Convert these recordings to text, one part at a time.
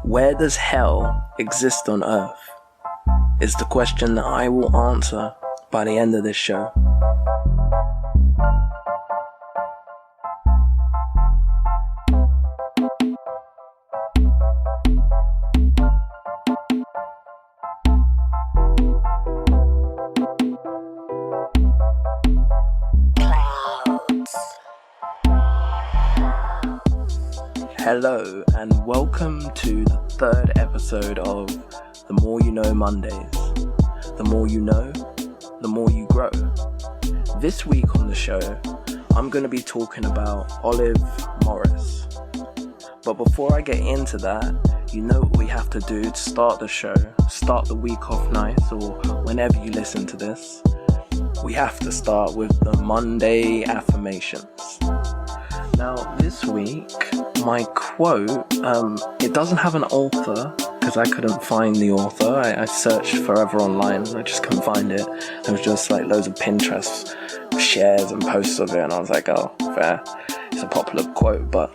Where does hell exist on earth? Is the question that I will answer by the end of this show. Hello and welcome to the third episode of The More You Know Mondays. The more you know, the more you grow. This week on the show, I'm going to be talking about Olive Morris. But before I get into that, you know what we have to do to start the show, start the week off nice, or whenever you listen to this. We have to start with the Monday affirmations. Now, this week, my quote, it doesn't have an author, because I couldn't find the author. I searched forever online, and I just couldn't find it. There was just like loads of Pinterest shares and posts of it, and I was like, oh, fair. It's a popular quote, but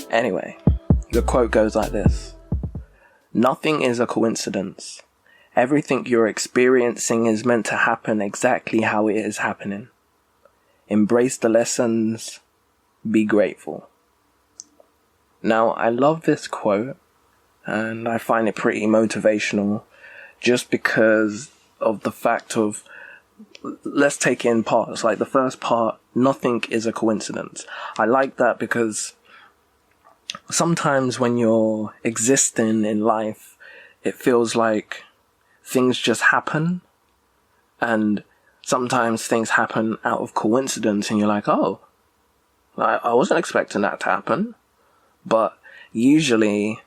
anyway, the quote goes like this. Nothing is a coincidence. Everything you're experiencing is meant to happen exactly how it is happening. Embrace the lessons. Be grateful. Now, I love this quote, and I find it pretty motivational just because of the fact of, let's take it in parts. Like the first part, nothing is a coincidence. I like that because sometimes when you're existing in life, it feels like things just happen, and sometimes things happen out of coincidence, and you're like, oh, I wasn't expecting that to happen. But usually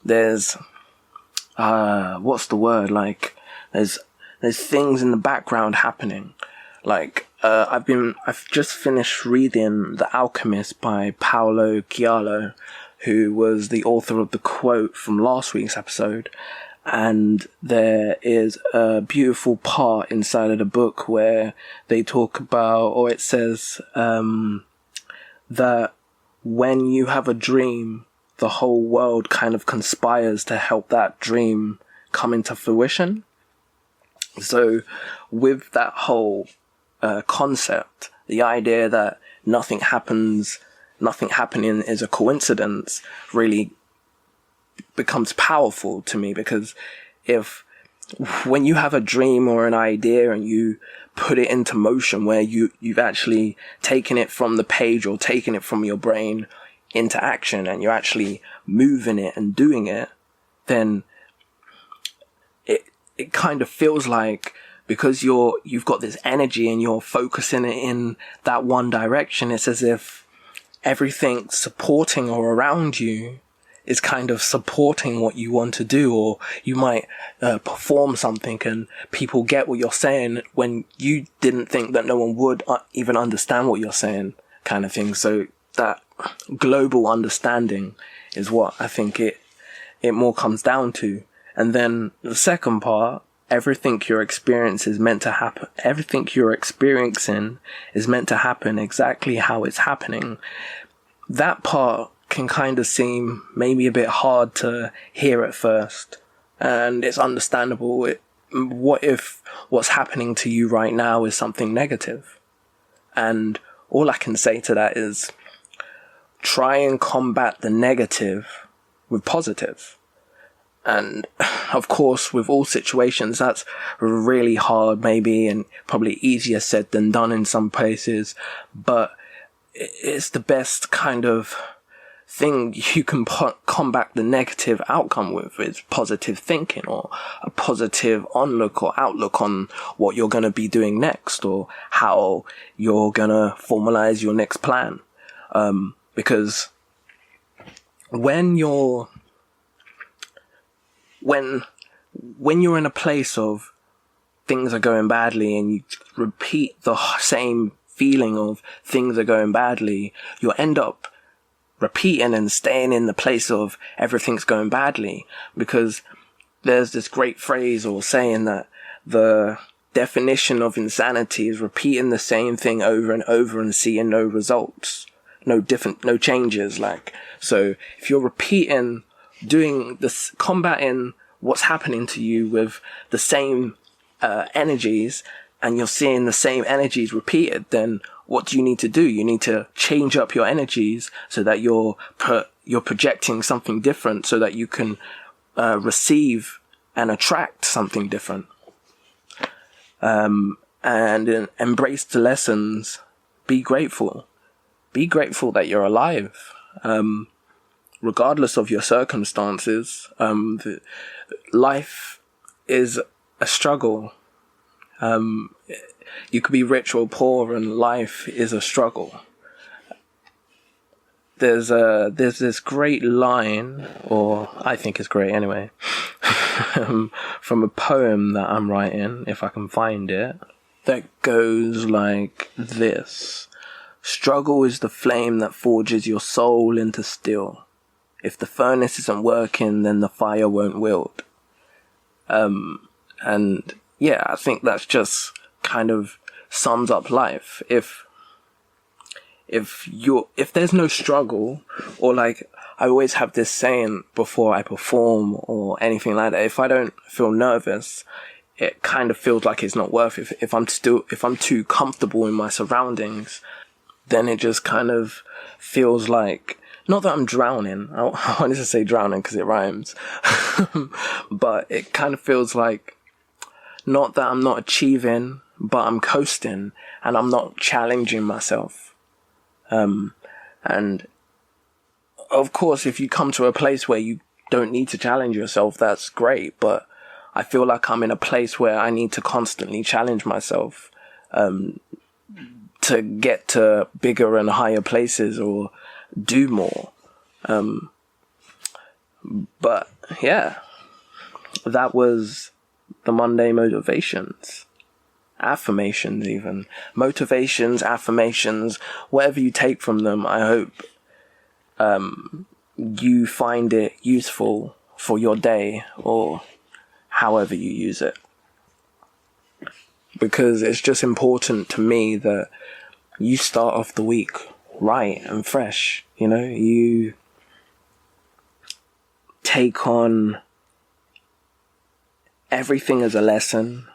there's what's the word, like there's things in the background happening. Like I've just finished reading The Alchemist by Paulo Coelho, who was the author of the quote from last week's episode. And there is a beautiful part inside of the book where they talk about, or it says that when you have a dream, the whole world kind of conspires to help that dream come into fruition. So with that whole concept, the idea that nothing happening is a coincidence really becomes powerful to me, because when you have a dream or an idea and you put it into motion, where you've actually taken it from the page or taken it from your brain into action, and you're actually moving it and doing it, then it kind of feels like, because you've got this energy and you're focusing it in that one direction, it's as if everything supporting or around you is kind of supporting what you want to do. Or you might perform something and people get what you're saying when you didn't think that no one would even understand what you're saying, kind of thing. So that global understanding is what I think it more comes down to. And then the second part, everything you're experiencing is meant to happen. Everything you're experiencing is meant to happen exactly how it's happening. That part can kind of seem maybe a bit hard to hear at first, and it's understandable. What if what's happening to you right now is something negative? And all I can say to that is try and combat the negative with positive. And of course, with all situations, that's really hard maybe, and probably easier said than done in some places, but it's the best kind of thing you can combat the negative outcome with, is positive thinking, or a positive onlook or outlook on what you're going to be doing next, or how you're going to formalize your next plan. Because when you're in a place of things are going badly, and you repeat the same feeling of things are going badly, you'll end up repeating and staying in the place of everything's going badly, because there's this great phrase or saying that the definition of insanity is repeating the same thing over and over and seeing no results, no changes. So if you're repeating doing this, combating what's happening to you with the same energies, and you're seeing the same energies repeated, then what do you need to do? You need to change up your energies so that you're projecting something different, so that you can receive and attract something different. And embrace the lessons. Be grateful. Be grateful that you're alive. Regardless of your circumstances, life is a struggle. You could be rich or poor, and life is a struggle. There's this great line, or I think it's great anyway, from a poem that I'm writing, if I can find it, that goes like this. Struggle is the flame that forges your soul into steel. If the furnace isn't working, then the fire won't wield. And yeah, I think that's just kind of sums up life. If there's no struggle, or like, I always have this saying before I perform or anything like that, if I don't feel nervous, it kind of feels like it's not worth it. If I'm too comfortable in my surroundings, then it just kind of feels like, not that I'm drowning. I wanted to say drowning because it rhymes. But it kind of feels like, not that I'm not achieving, but I'm coasting and I'm not challenging myself. And of course, if you come to a place where you don't need to challenge yourself, that's great. But I feel like I'm in a place where I need to constantly challenge myself, to get to bigger and higher places or do more. But yeah, that was the Monday motivations, affirmations, even motivations, affirmations, whatever you take from them. I hope you find it useful for your day, or however you use it, because it's just important to me that you start off the week right and fresh. You know, you take on everything as a lesson,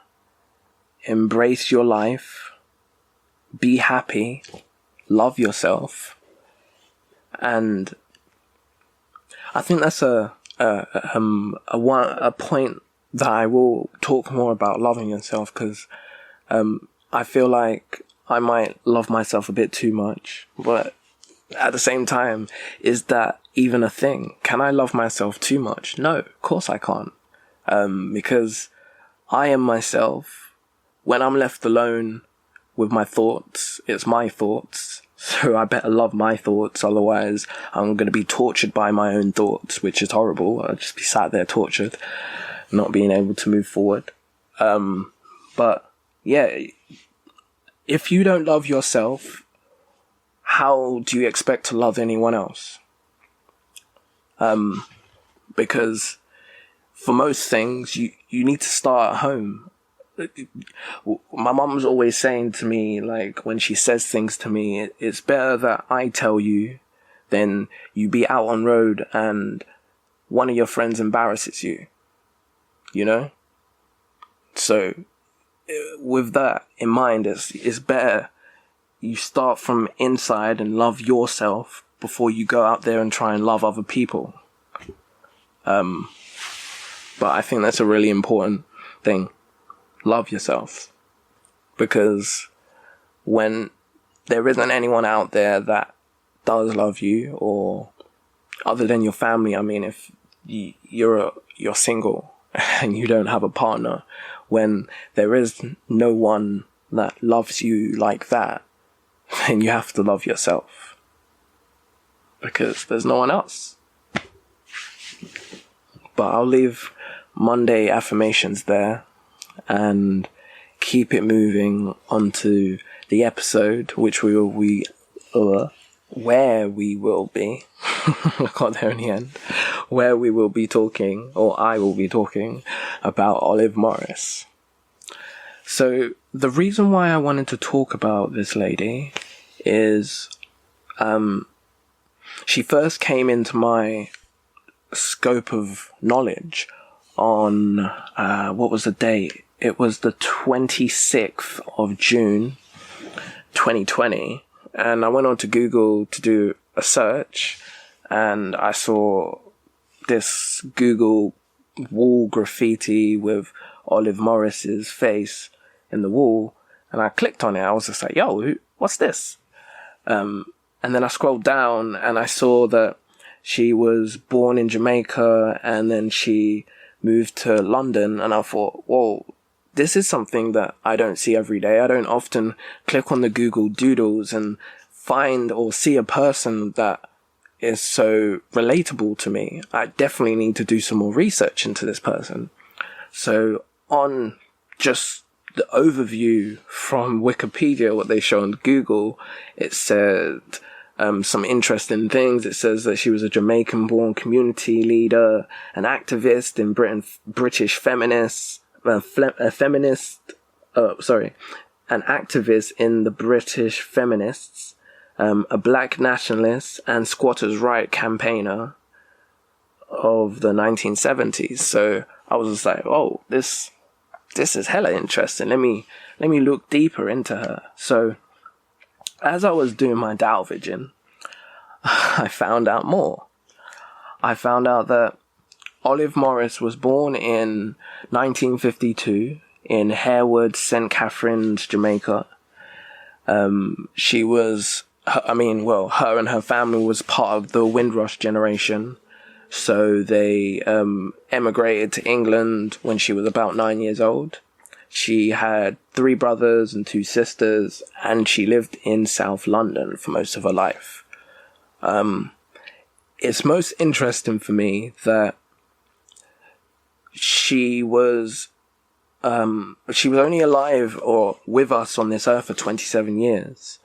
embrace your life, be happy, love yourself. And I think that's a point that I will talk more about, loving yourself, because I feel like I might love myself a bit too much. But at the same time, is that even a thing? Can I love myself too much? No, of course I can't. Because I am myself. When I'm left alone with my thoughts, it's my thoughts. So I better love my thoughts, otherwise I'm going to be tortured by my own thoughts, which is horrible. I'll just be sat there tortured, not being able to move forward. But yeah, if you don't love yourself, how do you expect to love anyone else? Because for most things, you need to start at home. My mum's always saying to me, like, when she says things to me, it's better that I tell you than you be out on road and one of your friends embarrasses you, you know? So with that in mind, it's better you start from inside and love yourself before you go out there and try and love other people. But I think that's a really important thing. Love yourself. Because when there isn't anyone out there that does love you, or other than your family, I mean, if you're single and you don't have a partner, when there is no one that loves you like that, then you have to love yourself. Because there's no one else. But I'll leave Monday affirmations there and keep it moving onto the episode, which where we will be I got there in the end, where we will be talking, or I will be talking about Olive Morris. So the reason why I wanted to talk about this lady is she first came into my scope of knowledge on, what was the date? It was the 26th of June, 2020. And I went on to Google to do a search, and I saw this Google wall graffiti with Olive Morris's face in the wall, and I clicked on it. I was just like, yo, what's this? And then I scrolled down and I saw that she was born in Jamaica and then she moved to London, and I thought, whoa, this is something that I don't see every day. I don't often click on the Google Doodles and find or see a person that is so relatable to me. I definitely need to do some more research into this person. So on just the overview from Wikipedia, what they show on Google, it said some interesting things. It says that she was a Jamaican-born community leader, an activist in Britain, British feminist, an activist in the British feminists, a black nationalist and squatters' right campaigner of the 1970s. So I was just like, oh, this is hella interesting. Let me look deeper into her. So as I was doing my dalvaging, I found out more. I found out that Olive Morris was born in 1952 in Harewood, St. Catharines, Jamaica. She was, her and her family was part of the Windrush generation. So they emigrated to England when she was about 9 years old. She had 3 brothers and 2 sisters, and she lived in South London for most of her life. It's most interesting for me that she was only alive or with us on this earth for 27 years,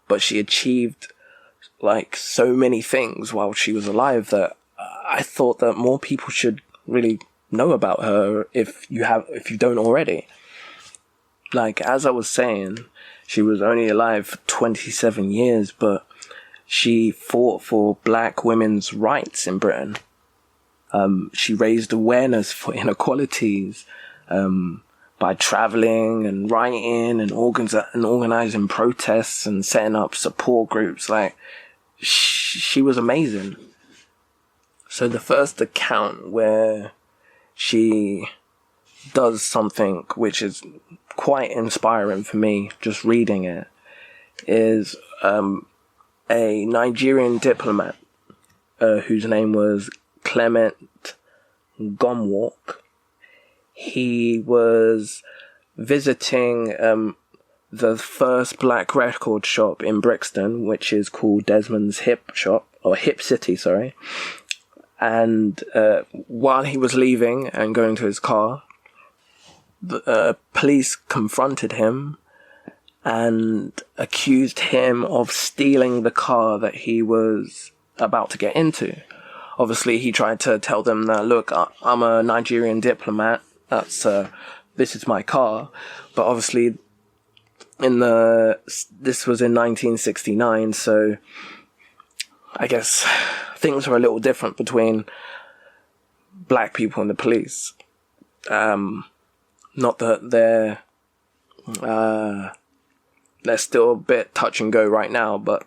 but she achieved like so many things while she was alive that I thought that more people should really know about her if you don't already. Like, as I was saying, she was only alive for 27 years, but she fought for black women's rights in Britain. She raised awareness for inequalities by traveling and writing and organizing protests and setting up support groups. Like, she was amazing. So the first account where she does something which is quite inspiring for me, just reading it, is a Nigerian diplomat whose name was Clement Gomwalk. He was visiting the first black record shop in Brixton, which is called Desmond's Hip City, sorry. And while he was leaving and going to his car, the police confronted him and accused him of stealing the car that he was about to get into. Obviously, he tried to tell them that, look, I'm a Nigerian diplomat. This is my car. But obviously, this was in 1969, so I guess things were a little different between black people and the police. Not that they're still a bit touch and go right now, but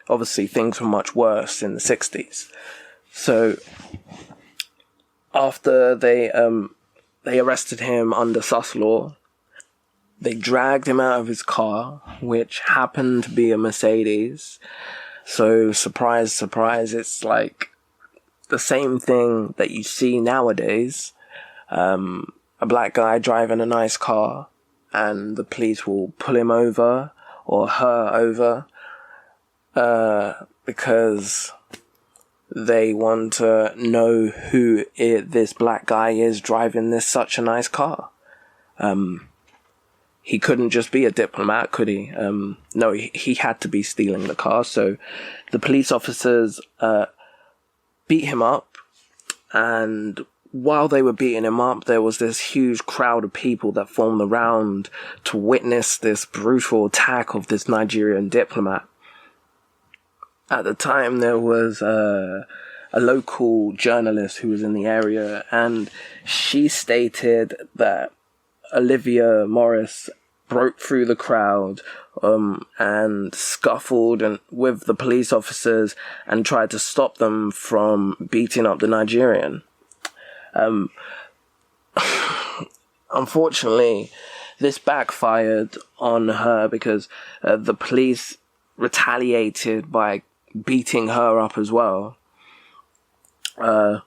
obviously things were much worse in the 60s. So after they arrested him under sus law, they dragged him out of his car, which happened to be a Mercedes. So surprise, surprise, it's like the same thing that you see nowadays. A black guy driving a nice car, and the police will pull him over or her over because they want to know who this black guy is driving this such a nice car. He couldn't just be a diplomat, could he? No, he had to be stealing the car. So the police officers beat him up, and while they were beating him up, there was this huge crowd of people that formed around to witness this brutal attack of this Nigerian diplomat. At the time, there was a local journalist who was in the area, and she stated that Olivia Morris broke through the crowd and scuffled with the police officers and tried to stop them from beating up the Nigerian. Unfortunately, this backfired on her because the police retaliated by beating her up as well. And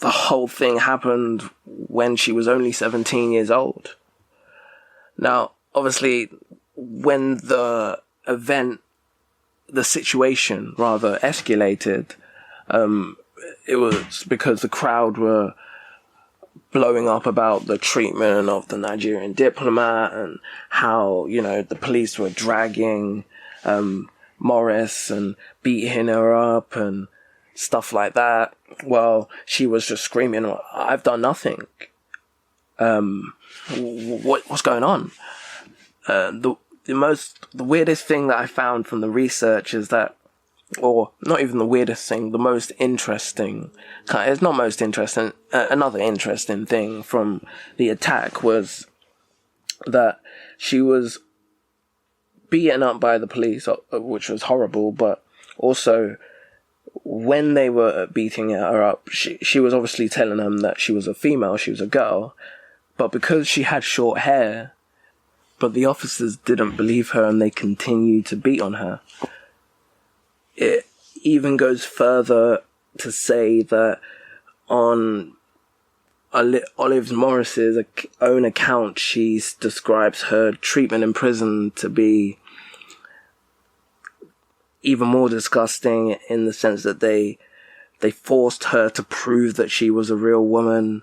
the whole thing happened when she was only 17 years old. Now, obviously, when the situation rather escalated, it was because the crowd were blowing up about the treatment of the Nigerian diplomat and how, the police were dragging Morris and beating her up and stuff like that. Well, she was just screaming, "I've done nothing. What's going on?" The weirdest thing that I found from the research is that, or not even the weirdest thing, the most interesting, it's not most interesting, another interesting thing from the attack was that she was beaten up by the police, which was horrible, but also when they were beating her up, she was obviously telling them that she was a female, she was a girl, but because she had short hair, but the officers didn't believe her and they continued to beat on her. It even goes further to say that on Olive Morris's own account, she describes her treatment in prison to be even more disgusting in the sense that they forced her to prove that she was a real woman,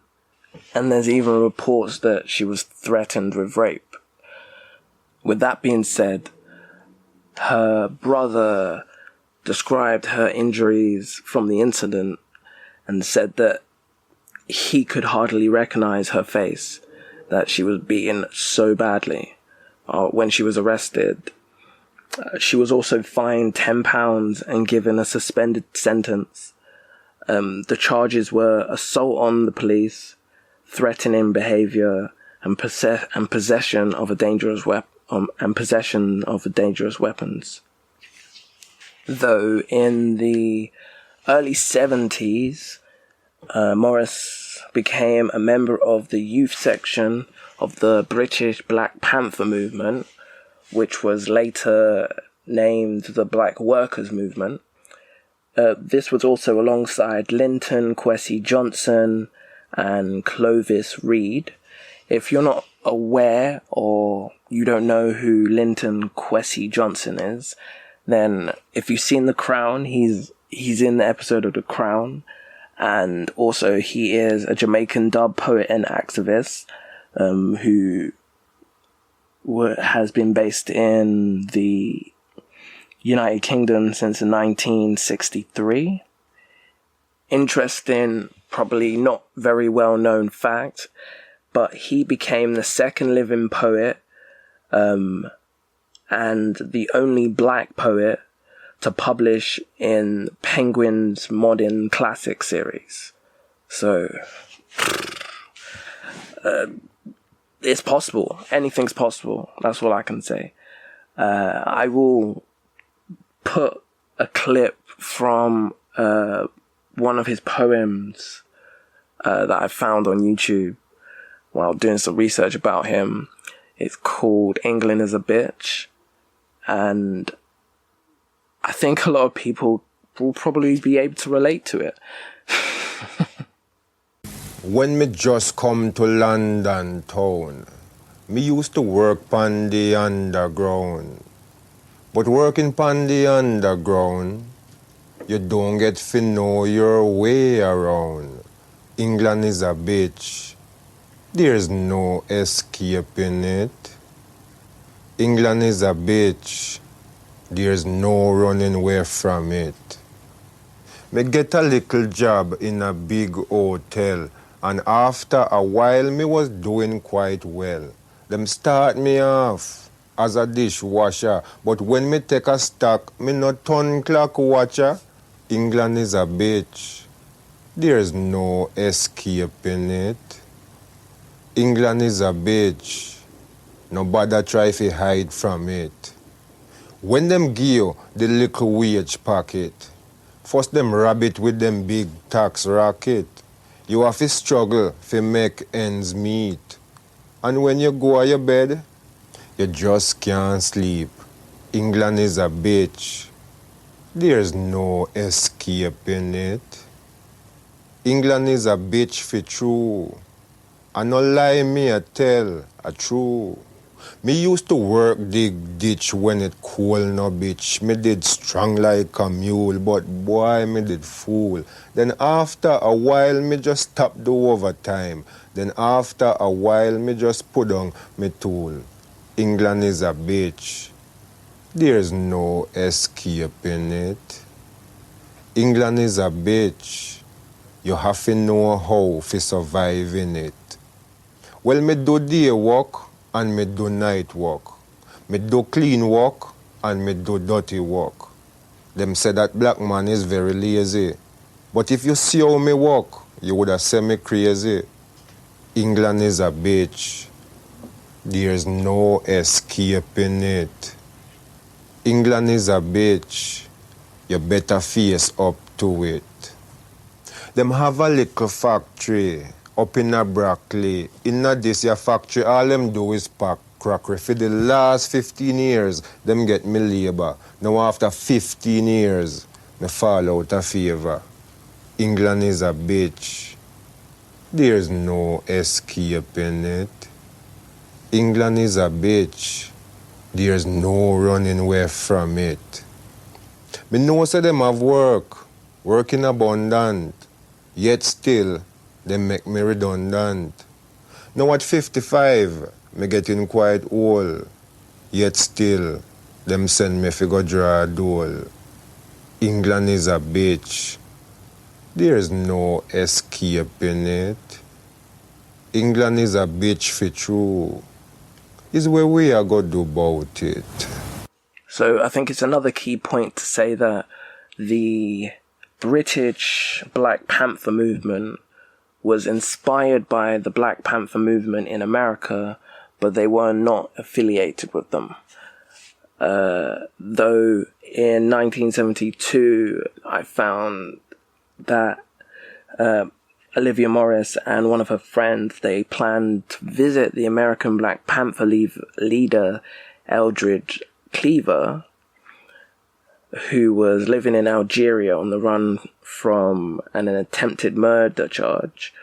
and there's even reports that she was threatened with rape. With that being said, her brother described her injuries from the incident and said that he could hardly recognize her face, that she was beaten so badly. When she was arrested, she was also fined £10 and given a suspended sentence. The charges were assault on the police, threatening behavior, and possession of dangerous weapons. Though in the early 70s, Morris became a member of the youth section of the British Black Panther movement, which was later named the Black Workers Movement. This was also alongside Linton Kwesi Johnson and Clovis Reed. If you're not aware or you don't know who Linton Kwesi Johnson is, then if you've seen The Crown, he's in the episode of The Crown, and also he is a Jamaican dub poet and activist who has been based in the United Kingdom since 1963. Interesting, probably not very well known fact, but he became the second living poet and the only black poet to publish in Penguin's Modern Classic series. So, it's possible. Anything's possible. That's all I can say. I will put a clip from one of his poems that I found on YouTube while doing some research about him. It's called England is a Bitch. And I think a lot of people will probably be able to relate to it. When me just come to London town, me used to work pon the underground. But working pon the underground, you don't get to know your way around. England is a bitch. There's no escaping it. England is a bitch. There's no running away from it. Me get a little job in a big hotel, and after a while me was doing quite well. Them start me off as a dishwasher. But when me take a stock, me not turn clock watcher. England is a bitch. There's no escaping it. England is a bitch. Nobody try to hide from it. When them give you the little wage packet, first them rob it with them big tax racket. You have to struggle to make ends meet. And when you go to your bed, you just can't sleep. England is a bitch. There's no escaping it. England is a bitch for true. I no lie me a tell a true. Me used to work dig ditch when it cold no bitch. Me did strong like a mule, but boy me did fool. Then after a while me just stop the overtime. Then after a while me just put on me tool. England is a bitch. There's no escaping it. England is a bitch. You have to know how to survive in it. Well, me do day work and me do night work. Me do clean work and me do dirty work. Them say that black man is very lazy. But if you see how me work, you would have said me crazy. England is a bitch. There's no escaping it. England is a bitch. You better face up to it. Them have a little factory up in a Brockley. In this your factory, all them do is pack crockery. For the last 15 years, them get me labor. Now after 15 years, me fall out of favor. England is a bitch. There's no escaping it. England is a bitch. There's no running away from it. Me know say them have work in abundant, yet still, they make me redundant. Now at 55, me getting quite old, yet still, them send me fi go draw a dole. England is a bitch. There's no escaping it. England is a bitch for true. Is where we are going to do about it. So I think it's another key point to say that the British Black Panther movement was inspired by the Black Panther movement in America, but they were not affiliated with them. Though in 1972, I found that Olivia Morris and one of her friends, they planned to visit the American Black Panther leader, Eldridge Cleaver, who was living in Algeria on the run from an attempted murder charge.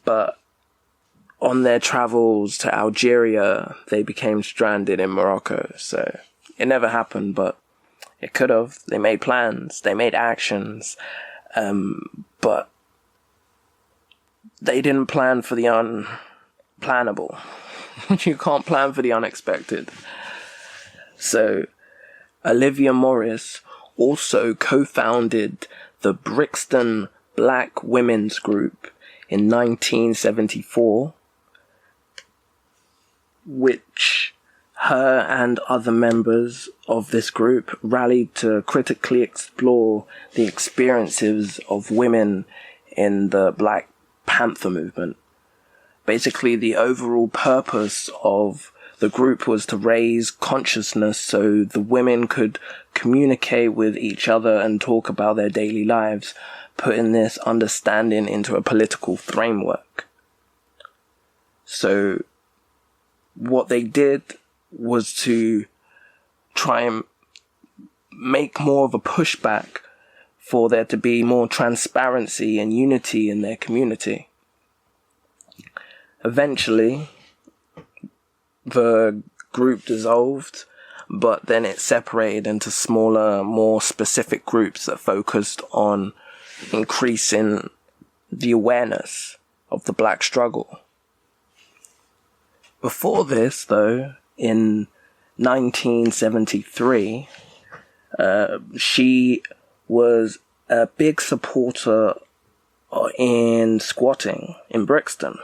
But on their travels to Algeria, they became stranded in Morocco. So it never happened, but it could have. They made plans, they made actions, but they didn't plan for the unplannable. You can't plan for the unexpected. So Olivia Morris also co-founded the Brixton Black Women's Group in 1974, which her and other members of this group rallied to critically explore the experiences of women in the Black Panther movement. Basically, the overall purpose of the group was to raise consciousness so the women could communicate with each other and talk about their daily lives, putting this understanding into a political framework. So what they did was to try and make more of a pushback for there to be more transparency and unity in their community. Eventually, the group dissolved, but then it separated into smaller, more specific groups that focused on increasing the awareness of the black struggle. Before this, though, in 1973, she was a big supporter in squatting in Brixton.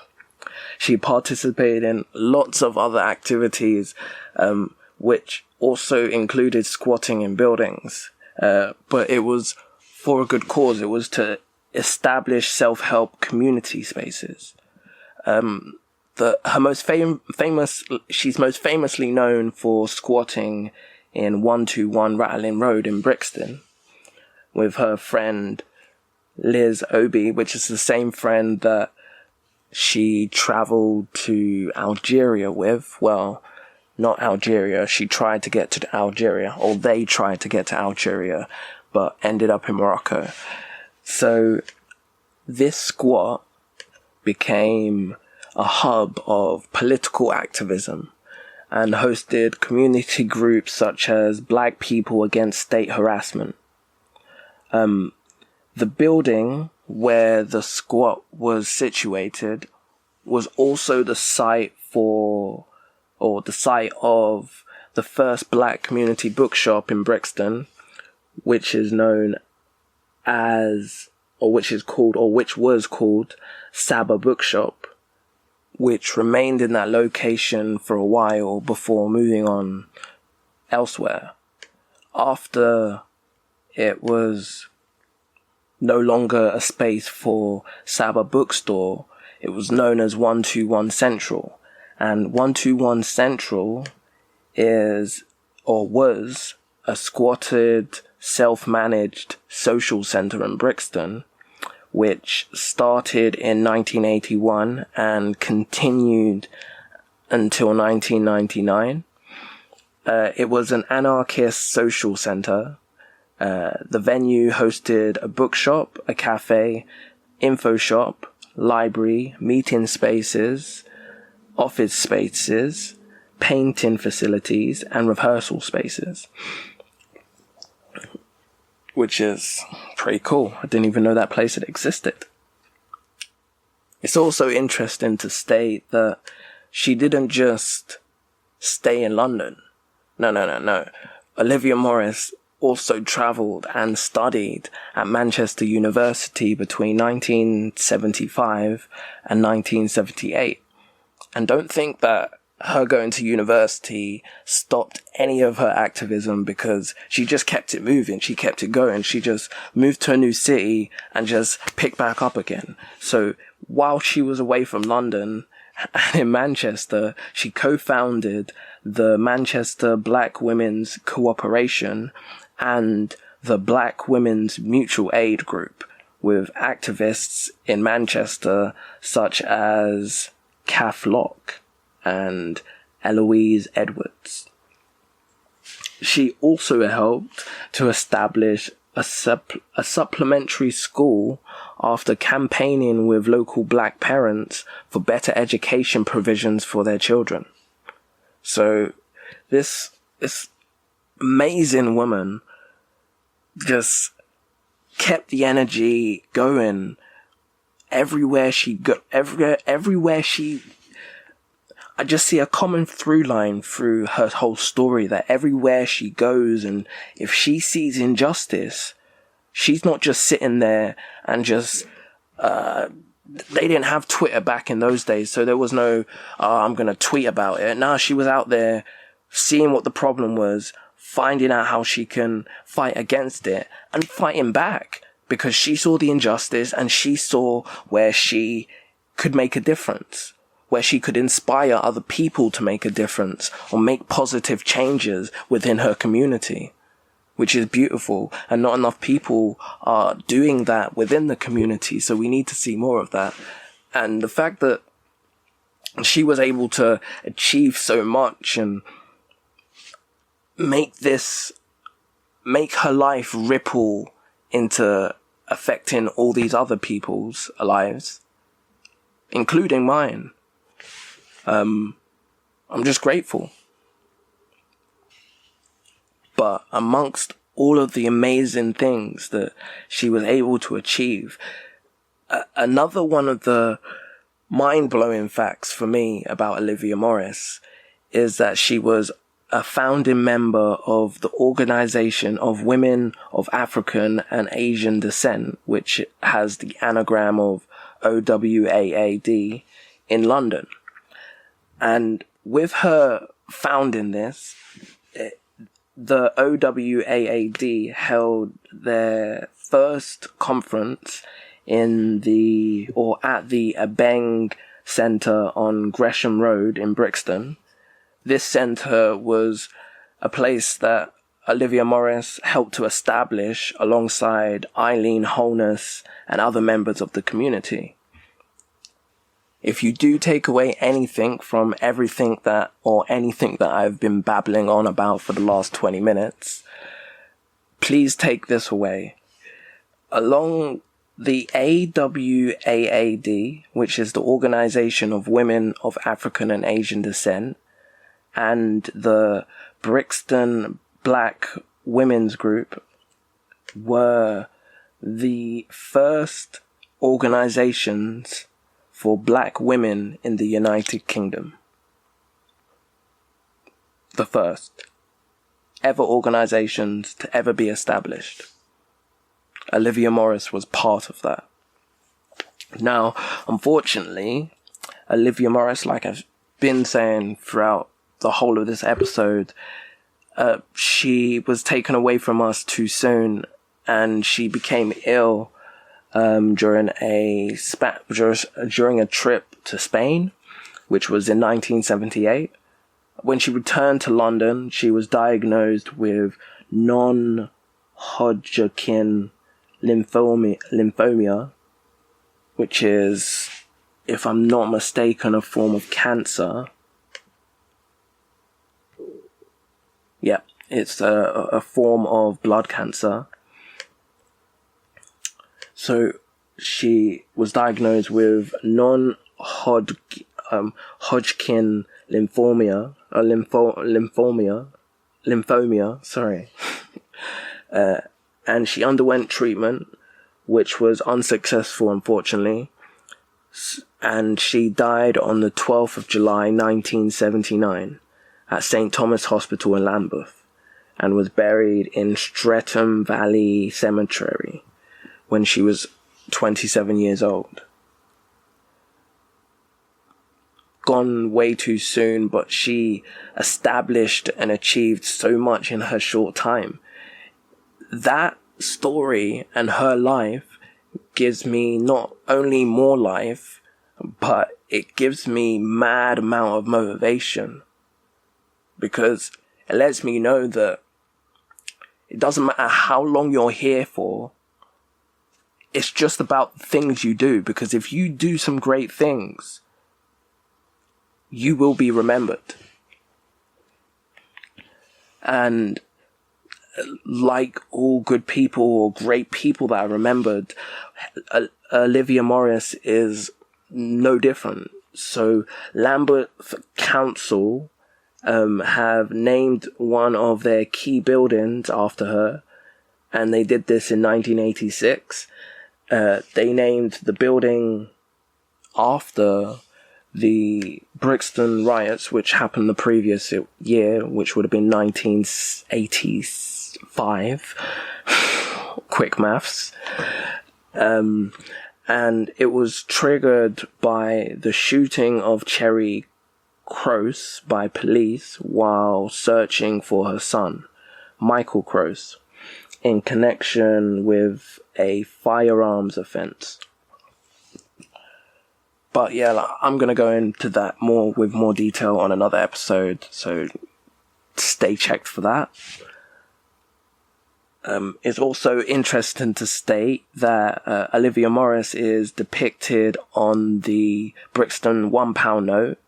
She participated in lots of other activities, which also included squatting in buildings. But it was for a good cause. It was to establish self-help community spaces. She's most famously known for squatting in 121 Rattling Road in Brixton with her friend Liz Obi, which is the same friend that she travelled to Algeria with. Well, not Algeria. She tried to get to Algeria, or they tried to get to Algeria, but ended up in Morocco. So this squat became a hub of political activism and hosted community groups such as Black People Against State Harassment. The building where the squat was situated was also the site of the first Black community bookshop in Brixton, which was called Saba Bookshop, which remained in that location for a while before moving on elsewhere. After it was no longer a space for Saba Bookstore, it was known as 121 Central. And 121 Central was a squatted, self-managed social centre in Brixton, which started in 1981 and continued until 1999. It was an anarchist social centre. The venue hosted a bookshop, a cafe, info shop, library, meeting spaces, office spaces, painting facilities, and rehearsal spaces. Which is pretty cool. I didn't even know that place had existed. It's also interesting to state that she didn't just stay in London. No. Olivia Morris also travelled and studied at Manchester University between 1975 and 1978. And don't think that her going to university stopped any of her activism, because she just kept it moving. She kept it going. She just moved to a new city and just picked back up again. So while she was away from London and in Manchester, she co-founded the Manchester Black Women's Cooperation and the Black Women's Mutual Aid Group with activists in Manchester such as Kath Locke and Eloise Edwards. She also helped to establish a supplementary school after campaigning with local Black parents for better education provisions for their children. So this amazing woman just kept the energy going everywhere she I just see a common through line through her whole story, that everywhere she goes, and if she sees injustice, she's not just sitting there and just, they didn't have Twitter back in those days, so there was no, I'm going to tweet about it. No, she was out there seeing what the problem was, finding out how she can fight against it, and fighting back, because she saw the injustice and she saw where she could make a difference, where she could inspire other people to make a difference or make positive changes within her community, which is beautiful. And not enough people are doing that within the community. So we need to see more of that. And the fact that she was able to achieve so much and make her life ripple into affecting all these other people's lives, including mine. I'm just grateful. But amongst all of the amazing things that she was able to achieve, another one of the mind-blowing facts for me about Olivia Morris is that she was a founding member of the Organization of Women of African and Asian Descent, which has the anagram of OWAAD, in London. And with her founding this, the OWAAD held their first conference at the Abeng Centre on Gresham Road in Brixton. This centre was a place that Olivia Morris helped to establish alongside Eileen Holness and other members of the community. If you do take away anything from anything that I've been babbling on about for the last 20 minutes, please take this away. Along the AWAAD, which is the Organization of Women of African and Asian Descent, and the Brixton Black Women's Group were the first organizations for black women in the United Kingdom. The first ever organizations to ever be established. Olivia Morris was part of that. Now, unfortunately, Olivia Morris, like I've been saying throughout the whole of this episode, she was taken away from us too soon, and she became ill during a trip to Spain, which was in 1978. When she returned to London, she was diagnosed with non-Hodgkin lymphoma, which is, if I'm not mistaken, a form of cancer. Yeah, it's a form of blood cancer. So she was diagnosed with non-Hodgkin lymphoma, sorry. And she underwent treatment, which was unsuccessful, unfortunately. And she died on the 12th of July, 1979, at St. Thomas Hospital in Lambeth, and was buried in Streatham Valley Cemetery when she was 27 years old. Gone way too soon, but she established and achieved so much in her short time. That story and her life gives me not only more life, but it gives me mad amount of motivation, because it lets me know that it doesn't matter how long you're here for. It's just about the things you do, because if you do some great things, you will be remembered. And like all good people or great people that are remembered, Olivia Morris is no different. So Lambeth Council have named one of their key buildings after her, and they did this in 1986. They named the building after the Brixton riots, which happened the previous year, which would have been 1985. Quick maths. And it was triggered by the shooting of Cherry Croce by police while searching for her son, Michael Croce, in connection with a firearms offence. But yeah, I'm going to go into that with more detail on another episode, so stay checked for that. It's also interesting to state that Olivia Morris is depicted on the Brixton £1 note,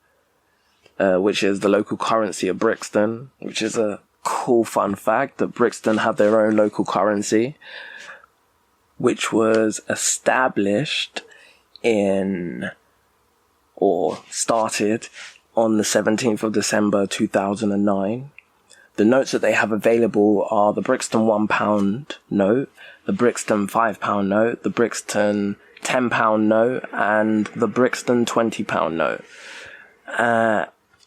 which is the local currency of Brixton, which is a cool fun fact that Brixton have their own local currency, which was established started on the 17th of December 2009. The notes that they have available are the Brixton £1 note, the Brixton £5 note, the Brixton £10 note, and the Brixton £20 note.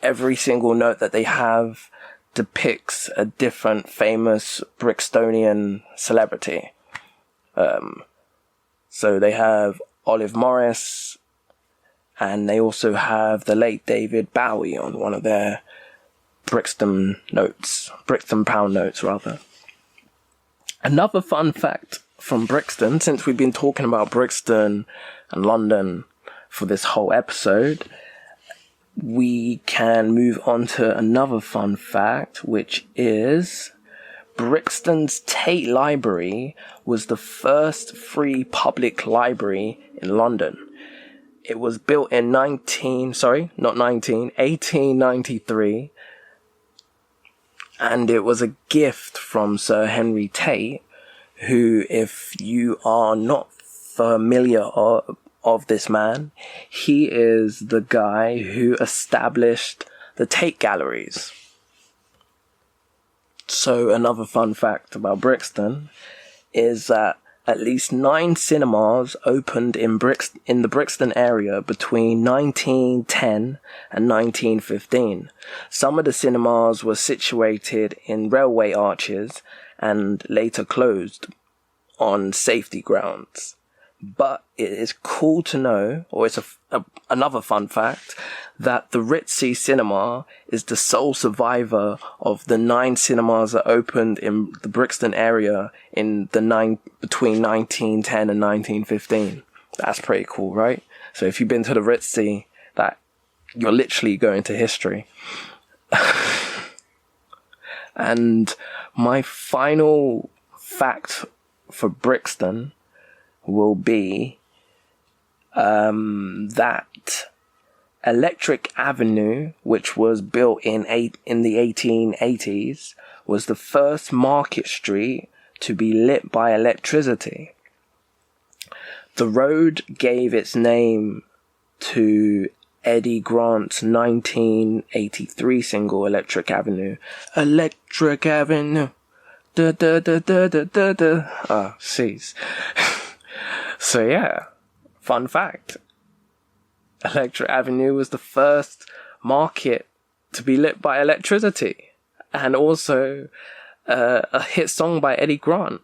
Every single note that they have depicts a different famous Brixtonian celebrity. So they have Olive Morris, and they also have the late David Bowie on one of their Brixton pound notes rather. Another fun fact from Brixton, since we've been talking about Brixton and London for this whole episode, we can move on to another fun fact, which is Brixton's Tate Library was the first free public library in London. It was built in 1893, and it was a gift from Sir Henry Tate, who, if you are not familiar of this man, he is the guy who established the Tate Galleries. So another fun fact about Brixton is that at least 9 cinemas opened in the Brixton area between 1910 and 1915. Some of the cinemas were situated in railway arches and later closed on safety grounds. But it is cool to know, or it's another fun fact, that the Ritzy Cinema is the sole survivor of the 9 cinemas that opened in the Brixton area between 1910 and 1915. That's pretty cool, right? So if you've been to the Ritzy, that you're literally going to history. And my final fact for Brixton will be that Electric Avenue, which was built in the 1880s, was the first market street to be lit by electricity. The road gave its name to Eddie Grant's 1983 single Electric Avenue. Electric Avenue. Da da da da da da da. Ah, jeez. So yeah, fun fact. Electric Avenue was the first market to be lit by electricity. And also a hit song by Eddie Grant.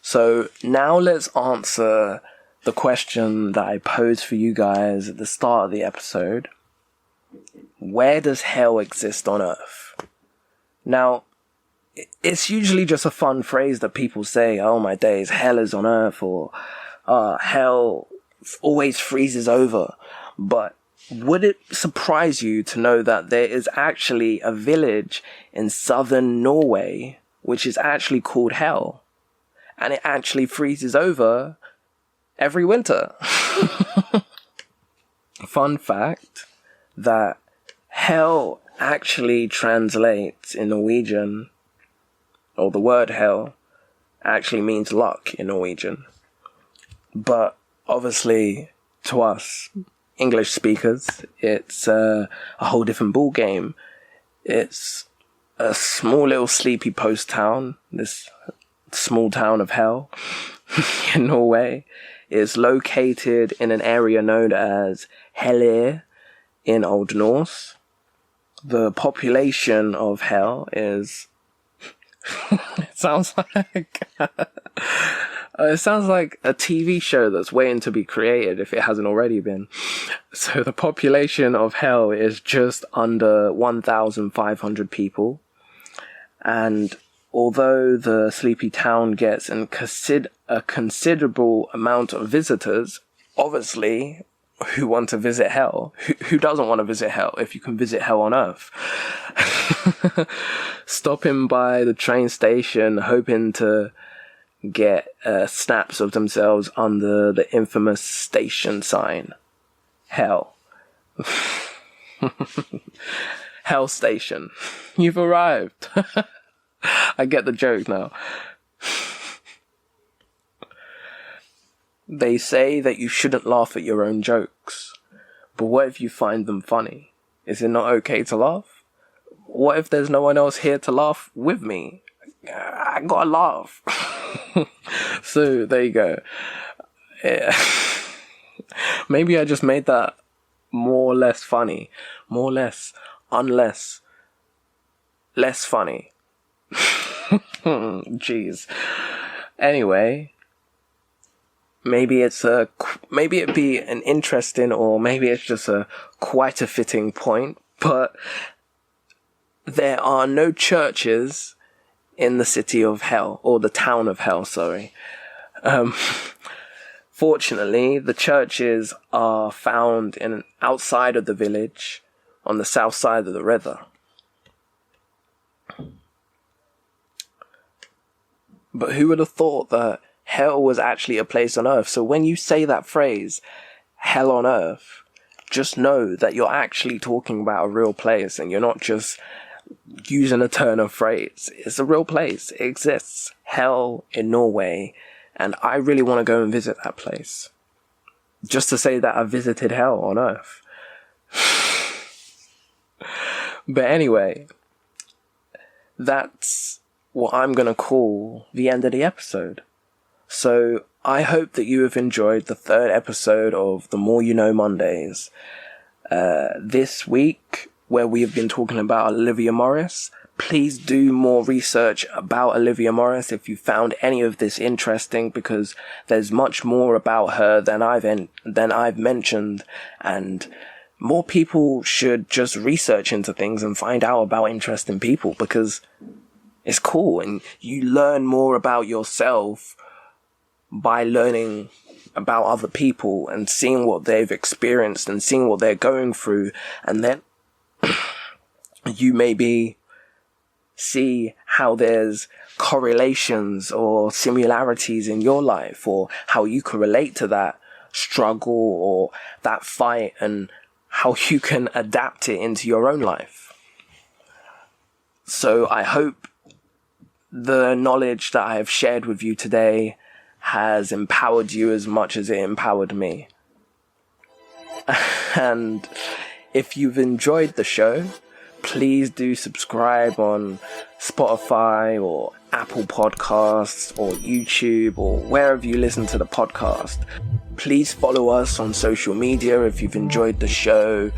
So now let's answer the question that I posed for you guys at the start of the episode. Where does hell exist on Earth? Now, it's usually just a fun phrase that people say, oh my days, hell is on Earth, or hell always freezes over. But would it surprise you to know that there is actually a village in southern Norway which is actually called Hell, and it actually freezes over every winter? Fun fact that hell actually translates in Norwegian, or the word hell actually means luck in Norwegian. But obviously, to us English speakers, it's a whole different ball game. It's a small little sleepy post town, this small town of hell in Norway. Is located in an area known as Hellir in Old Norse. The population of Hell is it sounds like a TV show that's waiting to be created if it hasn't already been. So the population of Hell is just under 1,500 people. And although the sleepy town gets a considerable amount of visitors, obviously, who want to visit hell? Who doesn't want to visit hell if you can visit hell on Earth? Stopping by the train station, hoping to get snaps of themselves under the infamous station sign. Hell. Hell station. You've arrived. I get the joke now. They say that you shouldn't laugh at your own jokes. But what if you find them funny? Is it not okay to laugh? What if there's no one else here to laugh with me? I gotta laugh. So, there you go. Yeah. Maybe I just made that more or less funny. More or less. Unless. Less funny. Jeez. Anyway, maybe it'd be an interesting, or maybe it's just quite a fitting point, but there are no churches in the city of hell, or the town of hell, sorry. Fortunately, the churches are found outside of the village, on the south side of the river. But who would have thought that hell was actually a place on earth? So when you say that phrase, hell on earth, just know that you're actually talking about a real place, and you're not just using a turn of phrase. It's a real place. It exists. Hell in Norway. And I really want to go and visit that place. Just to say that I visited hell on earth. But anyway, that's what I'm going to call the end of the episode. So I hope that you have enjoyed the third episode of The More You Know Mondays. This week, where we have been talking about Olivia Morris. Please do more research about Olivia Morris if you found any of this interesting, because there's much more about her than I've mentioned, and more people should just research into things and find out about interesting people, because it's cool, and you learn more about yourself by learning about other people and seeing what they've experienced and seeing what they're going through, and then you maybe see how there's correlations or similarities in your life, or how you can relate to that struggle or that fight, and how you can adapt it into your own life. So I hope the knowledge that I have shared with you today has empowered you as much as it empowered me. And if you've enjoyed the show, please do subscribe on Spotify or Apple Podcasts or YouTube or wherever you listen to the podcast. Please follow us on social media if you've enjoyed the show.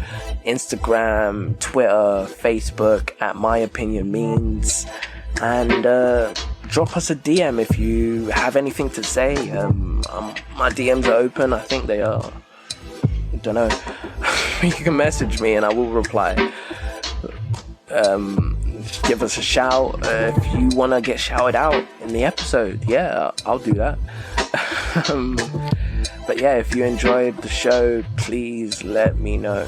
Instagram, Twitter, Facebook at My Opinion Means. And drop us a DM if you have anything to say. My DMs are open. I think they are. I don't know. You can message me and I will reply. Give us a shout if you want to get shouted out in the episode. Yeah, I'll do that. But yeah, if you enjoyed the show, please let me know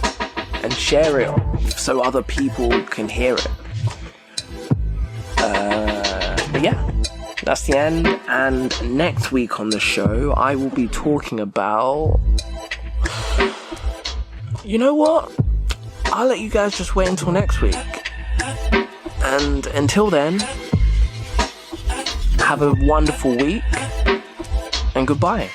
and share it so other people can hear it. But yeah, that's the end. And next week on the show, I will be talking about... You know what? I'll let you guys just wait until next week. And until then, have a wonderful week, and goodbye.